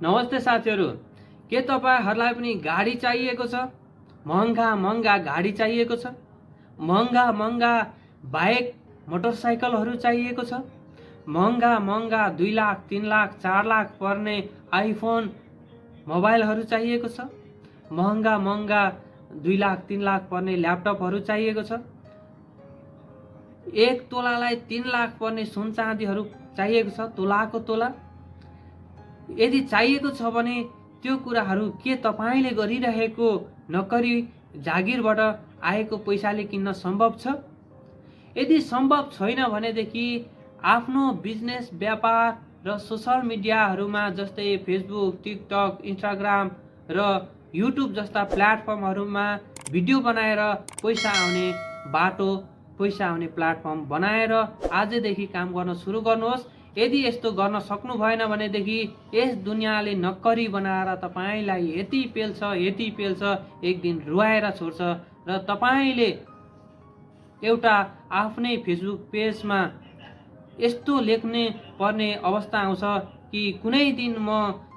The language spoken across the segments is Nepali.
नमस्ते साथीहरू, के तपाईहरुलाई पनि गाडी चाहिएको छ? महँगा गाडी चाहिएको छ? महँगा बाइक मोटरसाइकलहरू चाहिएको छ? महँगा 2 लाख 3 लाख 4 लाख पर्ने आइफोन मोबाइलहरू चाहिएको छ? महँगा 2 लाख 3 लाख पर्ने ल्यापटपहरू चाहिएको छ? 1 तोलालाई 3 लाख पर्ने सुन चाँदीहरू चाहिएको छ? तोलाको तोला? यदि चाहिएको छ भने त्यो कुराहरू के तपाईले गरिरहेको नोकरी जागिरबाट आएको पैसाले किन्न सम्भव छ? यदि सम्भव छैन भनेदेखि आफ्नो बिजनेस व्यापार र सोशल मिडियाहरूमा जस्तै फेसबुक, टिकटक, इन्स्टाग्राम र युट्युब जस्ता प्लेटफर्महरूमा भिडियो बनाएर पैसा आउने बाटो, पैसा आउने प्लेटफर्म बनाएर आजदेखि काम गर्न सुरु गर्नुहोस्। यदि यस्तो गर्न सक्नु भएन भनेदेखि यस दुनियाँले नक्करी बनाएर तपाईलाई यति पेल्छ एक दिन रुवाएर छोड्छ र तपाईले एउटा आफ्नै फेसबुक पेजमा यस्तो लेख्ने पर्ने अवस्था आउँछ कि कुनै दिन म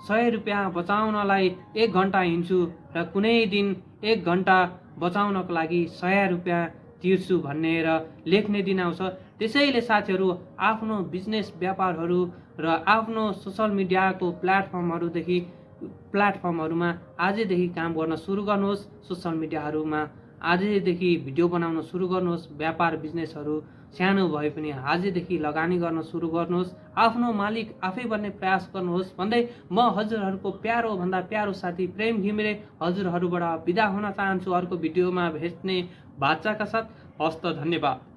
100 रुपैयाँ बचाउनलाई 1 घण्टा हिँड्छु र कुनै दिन 1 घण्टा बचाउनको लागि 100 रुपैयाँ तिर्छु भनेर लेख्ने दिन आउँछ। त्यसैले साथीहरू, आफ्नो बिजनेस व्यापारहरू र आफ्नो सोशल मिडियाको प्लेटफर्महरूमा आजदेखि काम गर्न सुरु गर्नुहोस्। सोशल मिडियाहरूमा आजदेखि भिडियो बनाउन सुरु गर्नुहोस्। व्यापार बिजनेसहरू सानो भए पनि आजदेखि लगानी गर्न सुरु गर्नुहोस्। आफ्नो मालिक आफै बन्ने प्रयास गर्नुहोस् भन्दै म हजुरहरूको प्यारो भन्दा प्यारो साथी प्रेम घिमिरे हजुरहरूबाट बिदा हुन चाहन्छु। अर्को भिडियोमा भेट्ने बाचाका साथ। हस्त, धन्यवाद।